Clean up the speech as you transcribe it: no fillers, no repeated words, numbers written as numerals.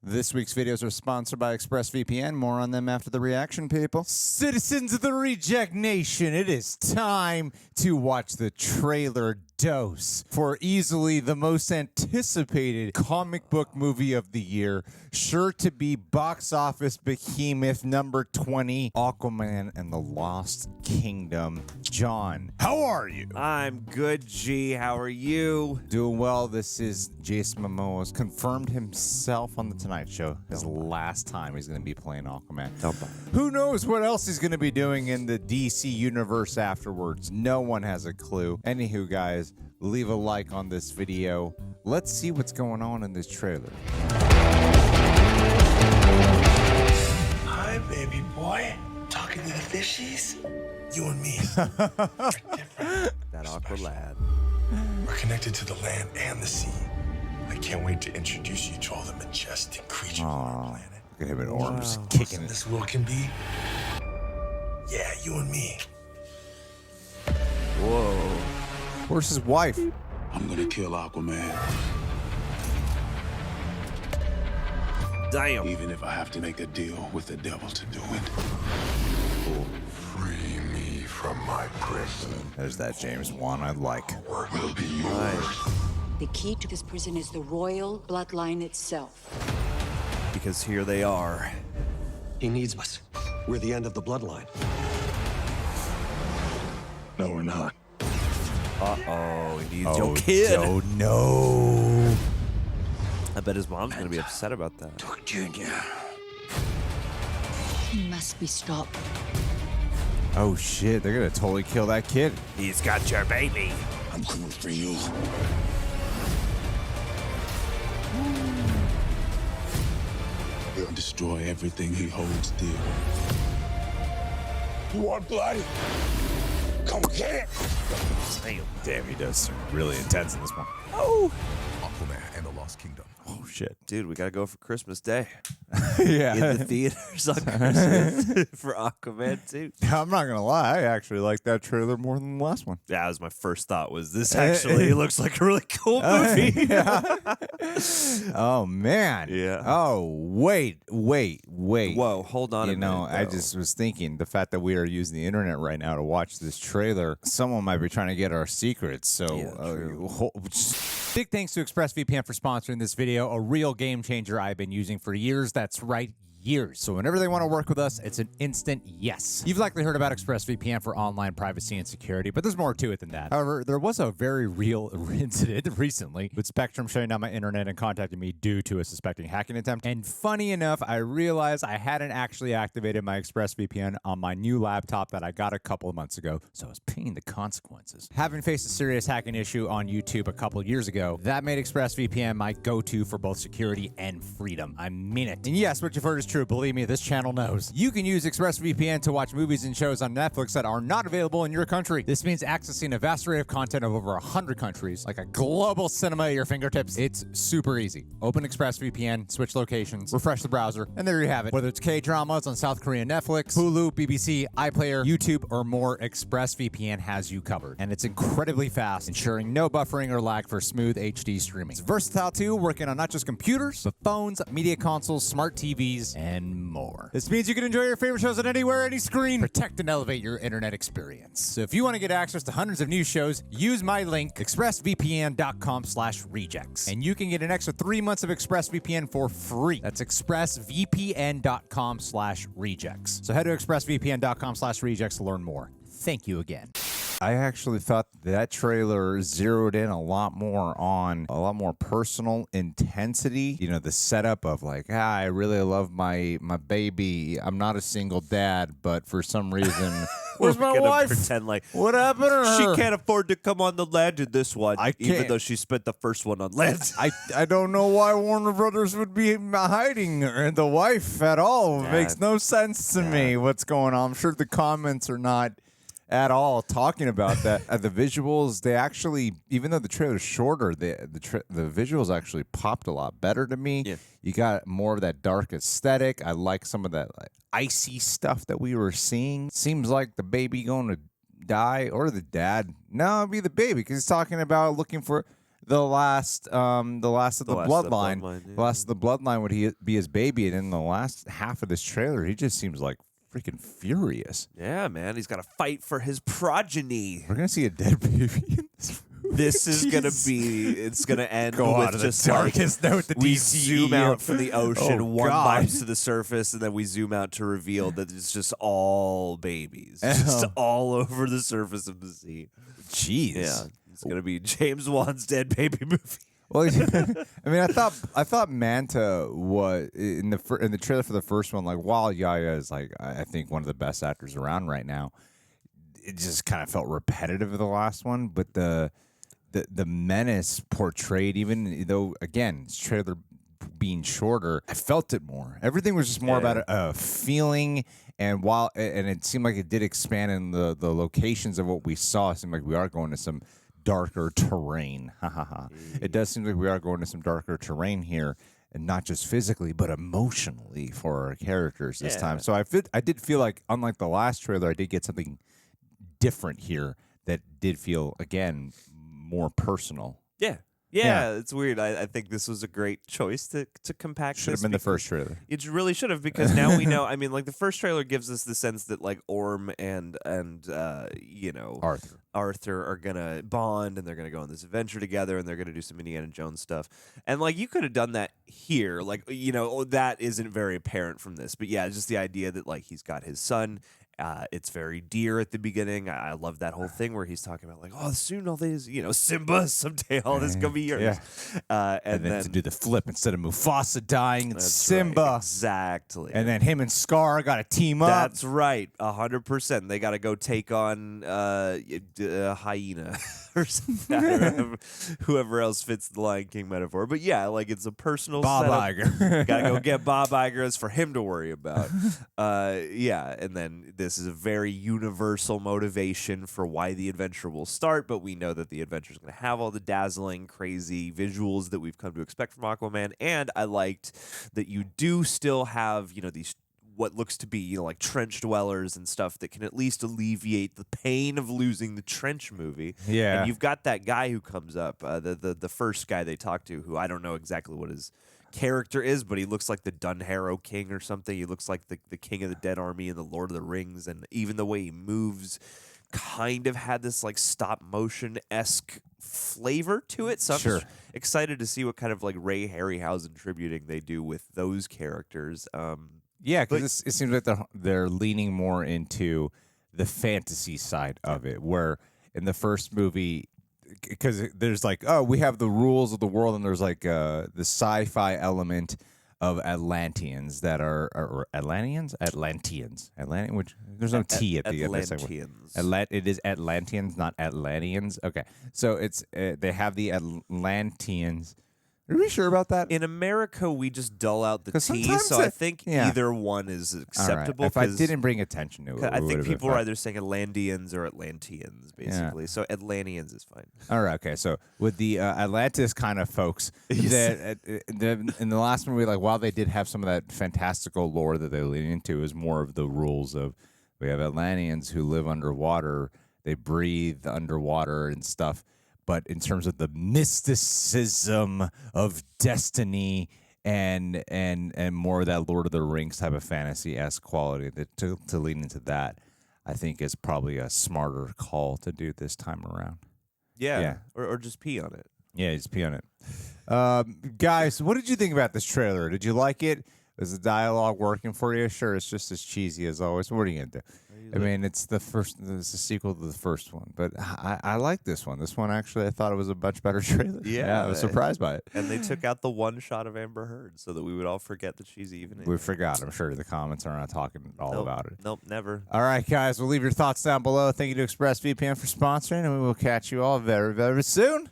This week's videos are sponsored by ExpressVPN. More on them after the reaction, people. Citizens of the Reject Nation, it is time to watch the trailer dose for easily the most anticipated comic book movie of the year, sure to be box office behemoth number 20, Aquaman and the Lost Kingdom. John, how are you? I'm good, G. How are you? Doing well. This is Jason Momoa. Confirmed himself on The Tonight Show. His last time he's going to be playing Aquaman. Who knows what else he's going to be doing in the DC Universe afterwards? No one has a clue. Anywho, guys, leave a like on this video. Let's see what's going on in this trailer. Hi, baby boy. Talking to the fishies? You and me are different. That awkward lad. We're connected to the land and the sea. I can't wait to introduce you to all the majestic creatures on our planet. Look at him in orbs, Awesome kicking it. this world can be. Yeah, you and me. Whoa. Where's his wife? I'm gonna kill Aquaman, Damn. even if I have to make a deal with the devil to do it. Free me from my prison. There's that James Wan I like. Work will be yours. The key to this prison is the royal bloodline itself. Because here they are. He needs us. We're the end of the bloodline. No, we're not. Uh-oh, he needs your kid. Oh, no. I bet his mom's gonna be upset about that. Duke Jr. He must be stopped. Oh, shit. They're going to totally kill that kid. He's got your baby. I'm coming for you. He'll destroy everything he holds dear. You want blood? Come get it! Damn, he does seem really intense in this one. Oh. Aquaman and the Lost Kingdom. Oh, shit. Dude, we gotta go for Christmas Day. Yeah. In the theaters on Christmas for Aquaman too. I'm not going to lie. I actually like that trailer more than the last one. Yeah, that was my first thought. Was this actually looks like a really cool movie? Yeah. Oh, man. Yeah. Oh, wait. Whoa, hold on. You a know, minute, I though. just was thinking the fact that we are using the internet right now to watch this trailer, someone might be trying to get our secrets. So, big thanks to ExpressVPN for sponsoring this video, a real game changer I've been using for years. That's right. Years. So whenever they want to work with us, it's an instant yes. You've likely heard about ExpressVPN for online privacy and security, but there's more to it than that. However, there was a very real incident recently with Spectrum shutting down my internet and contacting me due to a suspected hacking attempt. And funny enough, I realized I hadn't actually activated my ExpressVPN on my new laptop that I got a couple of months ago, so I was paying the consequences. Having faced a serious hacking issue on YouTube a couple years ago, that made ExpressVPN my go-to for both security and freedom. I mean it. And yes, what you've heard is true. Believe me, this channel knows. You can use ExpressVPN to watch movies and shows on Netflix that are not available in your country. This means accessing a vast array of content of over 100 countries, like a global cinema at your fingertips. It's super easy. Open ExpressVPN, switch locations, refresh the browser, and there you have it. Whether it's K-dramas on South Korean Netflix, Hulu, BBC, iPlayer, YouTube, or more, ExpressVPN has you covered. And it's incredibly fast, ensuring no buffering or lag for smooth HD streaming. It's versatile too, working on not just computers, but phones, media consoles, smart TVs, and more. This means you can enjoy your favorite shows on anywhere, any screen. Protect and elevate your internet experience. So if you want to get access to hundreds of new shows, use my link, expressvpn.com/rejects. And you can get an extra 3 months of ExpressVPN for free. That's expressvpn.com/rejects. So head to expressvpn.com/rejects to learn more. Thank you again. I actually thought that trailer zeroed in a lot more on a lot more personal intensity. You know, the setup of like, I really love my baby. I'm not a single dad, but for some reason, where's We're my gonna wife? Pretend like What happened to her? she can't afford to come on the land in this one, I even can't. though she spent the first one on land. I don't know why Warner Brothers would be hiding the wife at all. It makes no sense to me what's going on. I'm sure the comments are not at all talking about that. The visuals, they actually, even though the trailer's shorter, the visuals actually popped a lot better to me. Yeah. You got more of that dark aesthetic. I like some of that like, icy stuff that we were seeing. Seems like the baby going to die, or the dad. No, it'd be the baby, because he's talking about looking for the last of the bloodline. Yeah. The last of the bloodline would he be his baby, and in the last half of this trailer, he just seems like freaking furious. Yeah, man, he's got to fight for his progeny. We're gonna see a dead baby in this movie. This is gonna be. It's gonna end Go on with to just the darkest note. The we DCEU. zoom out from the ocean, Oh, one God. bites to the surface, and then we zoom out to reveal that it's just all babies, just all over the surface of the sea. Jeez. Yeah, it's gonna be James Wan's dead baby movie. Well, I mean, I thought Manta was in the trailer for the first one. Like, while Yahya is like, I think one of the best actors around right now, it just kind of felt repetitive of the last one. But the menace portrayed, even though again, this trailer being shorter, I felt it more. Everything was just more about a feeling. And it seemed like it did expand in the locations of what we saw. It seemed like we are going to some darker terrain. It does seem like we are going to some darker terrain here, and not just physically, but emotionally for our characters this time. So I did feel like, unlike the last trailer, I did get something different here that did feel, again, more personal. Yeah, it's weird. I think this was a great choice to compact. Should have been the first trailer. It really should have, because now we know. I mean, like, the first trailer gives us the sense that like Orm and Arthur are gonna bond, and they're gonna go on this adventure together, and they're gonna do some Indiana Jones stuff. And like, you could have done that here. Like, that isn't very apparent from this, but yeah, just the idea that like he's got his son. It's very dear at the beginning. I love that whole thing where he's talking about like, oh, soon all these, Simba, someday all this gonna be yours. Yeah. And then to do the flip, instead of Mufasa dying, it's Simba. Right, exactly. And then him and Scar got to team up. That's right, 100%. They got to go take on Hyena or something, or whoever else fits the Lion King metaphor. But yeah, like, it's a personal Bob setup. Iger. Got to go get Bob Iger. It's for him to worry about. And then this is a very universal motivation for why the adventure will start, but we know that the adventure is going to have all the dazzling, crazy visuals that we've come to expect from Aquaman. And I liked that you do still have, these what looks to be, like trench dwellers and stuff that can at least alleviate the pain of losing the trench movie. Yeah. And you've got that guy who comes up, the first guy they talk to, who I don't know exactly what his character is, but he looks like the Dunharrow King or something. He looks like the King of the Dead Army in the Lord of the Rings, and even the way he moves kind of had this like stop motion-esque flavor to it. So I'm just excited to see what kind of like Ray Harryhausen tributing they do with those characters. Yeah, because it seems like they're leaning more into the fantasy side of it, where in the first movie, because there's like, oh, we have the rules of the world, and there's like the sci-fi element of Atlanteans that are or Atlanteans, which there's no T at the end. Atlanteans. It is Atlanteans, not Atlanteans. Okay, so it's they have the Atlanteans. Are we sure about that? In America, we just dull out the T, sometimes so I think yeah. either one is acceptable. If I didn't bring attention to it, I think people are fine. Either saying Atlanteans or Atlanteans, basically. So Atlanteans is fine. All right, okay. So with the Atlantis kind of folks, that in the last movie, like, while they did have some of that fantastical lore that they lean into, is more of the rules of, we have Atlanteans who live underwater, they breathe underwater and stuff. But in terms of the mysticism of destiny and more of that Lord of the Rings type of fantasy-esque quality, that to lean into that, I think is probably a smarter call to do this time around. Yeah. Or just pee on it. Yeah, just pee on it. Guys, what did you think about this trailer? Did you like it? Is the dialogue working for you? Sure, it's just as cheesy as always. What are you gonna do? I mean, it's the sequel to the first one, but I like this one. This one, actually, I thought it was a much better trailer. Yeah, I was surprised by it. And they took out the one shot of Amber Heard so that we would all forget that she's even in We it. forgot. I'm sure the comments are not talking about it. Nope, never. All right, guys, we'll leave your thoughts down below. Thank you to ExpressVPN for sponsoring, and we will catch you all very, very soon.